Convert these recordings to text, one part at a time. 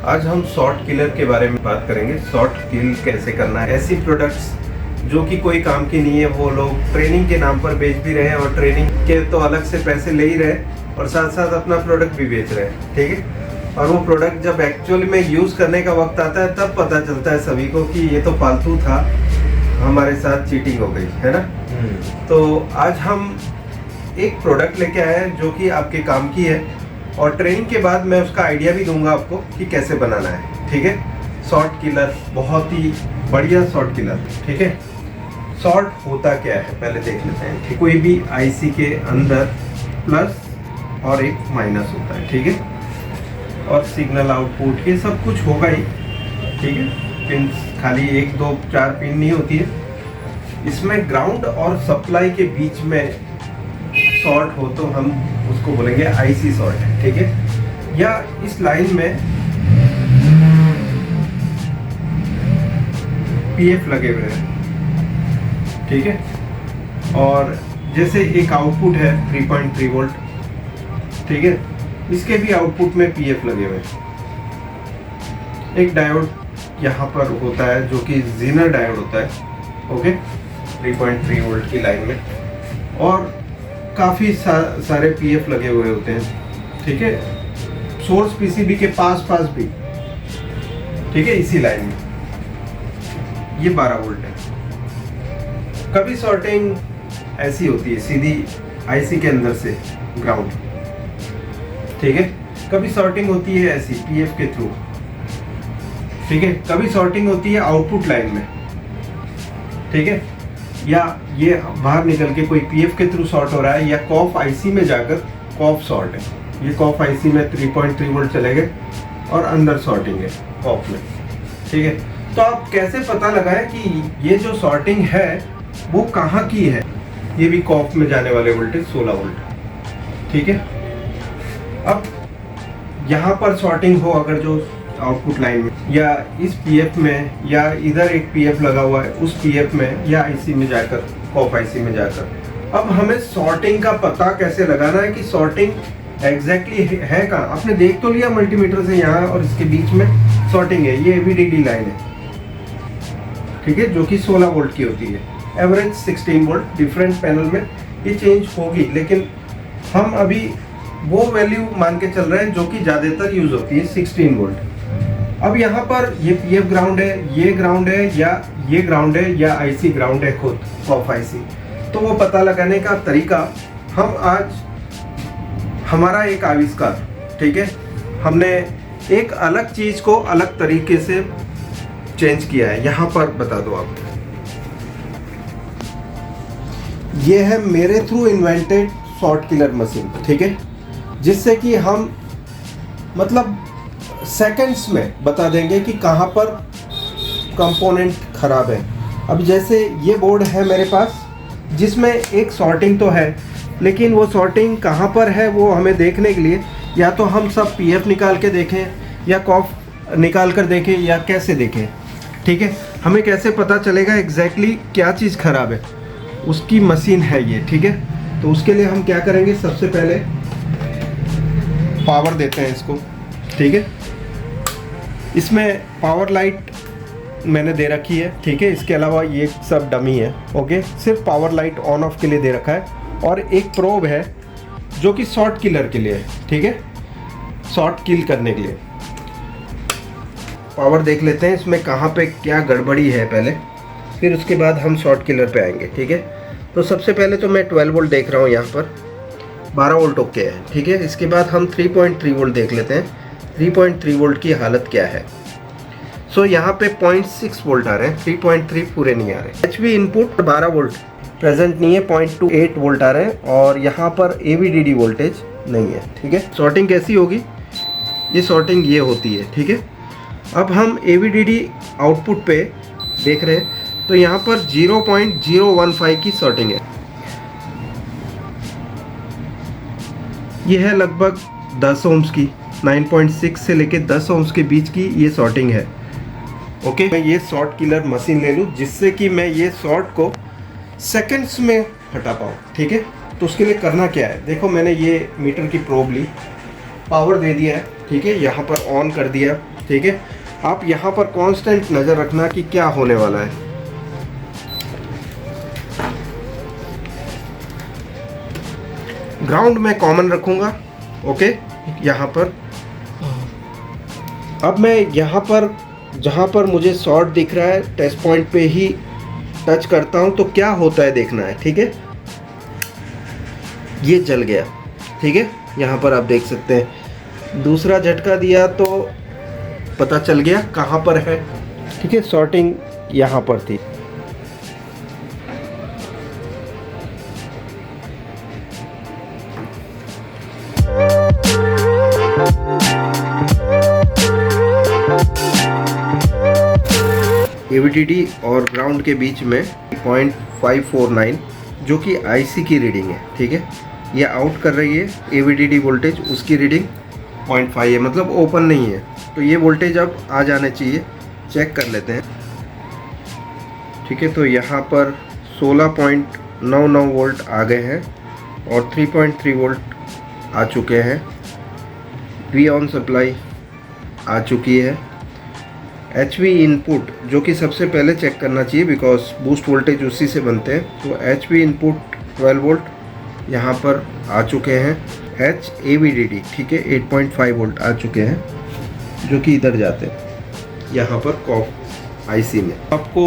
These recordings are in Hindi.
आज हम शॉर्ट किलर के बारे में बात करेंगे। शॉर्ट किल कैसे करना है। ऐसी प्रोडक्ट्स जो कि कोई काम की नहीं है, वो लोग ट्रेनिंग के नाम पर बेच भी रहे हैं और ट्रेनिंग के तो अलग से पैसे ले ही रहे और साथ साथ अपना प्रोडक्ट भी बेच रहे हैं, ठीक है। और वो प्रोडक्ट जब एक्चुअली में यूज़ करने का वक्त आता है तब पता चलता है सभी को कि ये तो फालतू था, हमारे साथ चीटिंग हो गई है ना। तो आज हम एक प्रोडक्ट लेके आए हैं जो कि आपके काम की है और ट्रेनिंग के बाद मैं उसका आइडिया भी दूंगा आपको कि कैसे बनाना है, ठीक है। शॉर्ट किलर, बहुत ही बढ़िया शॉर्ट किलर, ठीक है। शॉर्ट होता क्या है पहले देख लेते हैं। ठीक, कोई भी आईसी के अंदर प्लस और एक माइनस होता है, ठीक है। और सिग्नल आउटपुट ये सब कुछ होगा ही, ठीक है। पिन खाली 1 2 4 पिन नहीं होती है इसमें। ग्राउंड और सप्लाई के बीच में शॉर्ट हो तो हम उसको बोलेंगे आईसी शॉर्ट है, ठीक है। या इस लाइन में पीएफ लगे हुए हैं, ठीक है। और जैसे एक आउटपुट है 3.3 वोल्ट, ठीक है, इसके भी आउटपुट में पीएफ लगे हुए हैं। एक डायोड यहाँ पर होता है जो कि जीनर डायोड होता है, ओके, 3.3 वोल्ट की लाइन में। और काफ़ी सारे पीएफ लगे हुए होते हैं, ठीक है, सोर्स पीसीबी के पास भी, ठीक है, इसी लाइन में। ये 12 वोल्ट है। कभी शॉर्टिंग ऐसी होती है सीधी आईसी के अंदर से ग्राउंड, ठीक है। कभी शॉर्टिंग होती है ऐसी पीएफ के थ्रू, ठीक है। कभी शॉर्टिंग होती है आउटपुट लाइन में, ठीक है। या ये बाहर निकल के कोई पीएफ के थ्रू शॉर्ट हो रहा है या कॉफ आईसी में जाकर कॉफ शॉर्ट है। ये कॉफ आईसी में 3.3 वोल्ट चले गए और अंदर शॉर्टिंग है कॉफ में, ठीक है। तो आप कैसे पता लगाएं कि ये जो शॉर्टिंग है वो कहाँ की है। ये भी कॉफ में जाने वाले वोल्टेज 16 वोल्ट, ठीक है। अब यहाँ पर शॉर्टिंग हो अगर जो आउटपुट लाइन में या इस पीएफ में या इधर एक पीएफ लगा हुआ है उस पीएफ में या आईसी में जाकर, कॉफ आईसी में जाकर, अब हमें शॉर्टिंग का पता कैसे लगाना है कि शॉर्टिंग एग्जैक्टली है कहाँ। आपने देख तो लिया मल्टीमीटर से यहाँ और इसके बीच में शॉर्टिंग है, ये एवीडीडी लाइन है, ठीक है, जो कि 16 वोल्ट की होती है। एवरेज 16 वोल्ट, डिफरेंट पैनल में ये चेंज होगी, लेकिन हम अभी वो वैल्यू मान के चल रहे हैं जो कि ज़्यादातर यूज होती है 16 वोल्ट। अब यहाँ पर ये पीएफ ग्राउंड है, ये ग्राउंड है या ये ग्राउंड है या आईसी ग्राउंड है खुद कॉफ आईसी। तो वो पता लगाने का तरीका हम आज, हमारा एक आविष्कार, ठीक है, हमने एक अलग चीज़ को अलग तरीके से चेंज किया है। यहाँ पर बता दो आप, ये है मेरे through invented short killer machine, ठीक है, जिससे कि हम मतलब सेकंड्स में बता देंगे कि कहाँ पर कंपोनेंट खराब है। अब जैसे ये बोर्ड है मेरे पास जिसमें एक शॉर्टिंग तो है, लेकिन वो शॉर्टिंग कहाँ पर है वो हमें देखने के लिए या तो हम सब पीएफ निकाल के देखें या कॉफ निकाल कर देखें या कैसे देखें, ठीक है। हमें कैसे पता चलेगा एग्जैक्टली क्या चीज़ खराब है, उसकी मशीन है ये, ठीक है। तो उसके लिए हम क्या करेंगे, सबसे पहले पावर देते हैं इसको, ठीक है। इसमें पावर लाइट मैंने दे रखी है, ठीक है। इसके अलावा ये सब डमी है, ओके, सिर्फ पावर लाइट ऑन ऑफ के लिए दे रखा है। और एक प्रोब है जो कि शॉर्ट किलर के लिए है, ठीक है, शॉर्ट किल करने के लिए। पावर देख लेते हैं इसमें कहाँ पे क्या गड़बड़ी है पहले, फिर उसके बाद हम शॉर्ट किलर पे आएंगे, ठीक है। तो सबसे पहले तो मैं 12 वोल्ट देख रहा हूँ, यहाँ पर 12 वोल्ट ओके है, ठीक है। इसके बाद हम 3.3 वोल्ट देख लेते हैं, 3.3 वोल्ट की हालत क्या है। सो यहाँ पे 0.6 वोल्ट आ रहे हैं, 3.3 पूरे नहीं आ रहे। एचवी इनपुट 12 वोल्ट प्रेजेंट नहीं है, 0.28 वोल्ट आ रहे हैं और यहाँ पर एवीडीडी वोल्टेज नहीं है, ठीक है। शॉर्टिंग कैसी होगी, ये शॉर्टिंग ये होती है, ठीक है। अब हम एवीडीडी आउटपुट पे देख रहे हैं तो यहाँ पर 0.015 की शॉर्टिंग है। ये है लगभग 10 ओम्स की, 9.6 से लेके 10 ओम्स के बीच की ये शॉर्टिंग है, ओके। मैं ये शॉर्ट किलर मशीन ले लूँ जिससे कि मैं ये शॉर्ट को सेकंड्स में हटा पाऊँ, ठीक है। तो उसके लिए करना क्या है, देखो मैंने ये मीटर की प्रोब ली, पावर दे दिया है, ठीक है, यहाँ पर ऑन कर दिया ठीक है। आप यहाँ पर कांस्टेंट नज़र रखना कि क्या होने वाला है। ग्राउंड में कॉमन रखूँगा, ओके। यहाँ पर अब मैं यहाँ पर जहाँ पर मुझे शॉर्ट दिख रहा है टेस्ट पॉइंट पे ही टच करता हूँ तो क्या होता है देखना है, ठीक है। ये जल गया, ठीक है। यहाँ पर आप देख सकते हैं, दूसरा झटका दिया तो पता चल गया कहाँ पर है, ठीक है। शॉर्टिंग यहाँ पर थी। AVDD और ग्राउंड के बीच में 0.549 जो कि IC की रीडिंग है, ठीक है। ये आउट कर रही है AVDD वोल्टेज, उसकी रीडिंग 0.5 है, मतलब ओपन नहीं है। तो ये वोल्टेज अब आ जाने चाहिए, चेक कर लेते हैं, ठीक है। तो यहाँ पर 16.99 वोल्ट आ गए हैं और 3.3 वोल्ट आ चुके हैं। V ऑन सप्लाई आ चुकी है। HV इनपुट जो कि सबसे पहले चेक करना चाहिए बिकॉज बूस्ट वोल्टेज उसी से बनते हैं। तो HV इनपुट 12 वोल्ट यहाँ पर आ चुके हैं। HAVDD, ठीक है, 8.5 वोल्ट आ चुके हैं जो कि इधर जाते हैं यहाँ पर कॉप IC में। आपको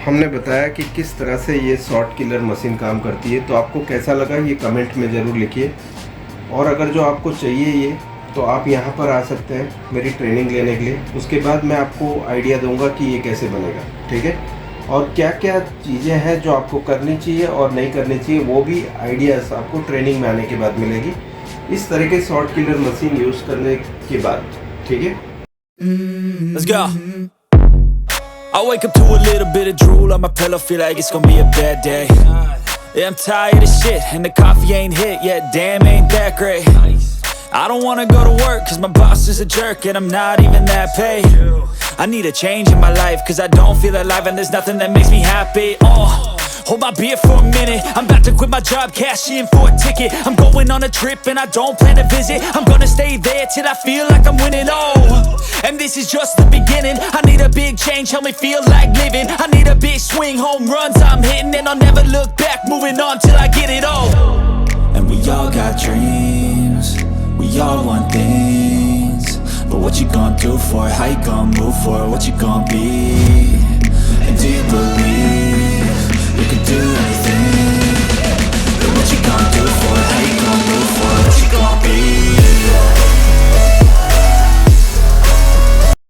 हमने बताया कि किस तरह से ये शॉर्ट किलर मशीन काम करती है। तो आपको कैसा लगा ये कमेंट में ज़रूर लिखिए, और अगर जो आपको चाहिए ये तो आप यहाँ पर आ सकते हैं मेरी ट्रेनिंग लेने के लिए। उसके बाद मैं आपको आइडिया दूंगा कि ये कैसे बनेगा, ठीक है। और क्या क्या चीज़ें हैं जो आपको करनी चाहिए और नहीं करनी चाहिए वो भी आइडियाज़ आपको ट्रेनिंग में आने के बाद मिलेगी, इस तरह के शॉर्ट किलर मशीन यूज़ करने के बाद, ठीक है। Let's go. I wake up to a little bit of drool on my pillow, feel like it's gonna be a bad day. Yeah, I'm tired of shit and the coffee ain't hit yet, damn ain't that great. I don't wanna go to work cause my boss is a jerk and I'm not even that paid. I need a change in my life cause I don't feel alive and there's nothing that makes me happy. Hold my beer for a minute, I'm about to quit my job, cash in for a ticket. I'm going on a trip and I don't plan to visit. I'm gonna stay there till I feel like I'm winning, and this is just the beginning. I need a big change, help me feel like living. I need a big swing, home runs I'm hitting, and I'll never look back, moving on till I get it all. And we all got dreams, we all want things, but what you gonna do for it? How you gonna move for it? What you gonna be? And do you believe you can do anything? But what you gonna do for it? How you gonna move for it? What you gonna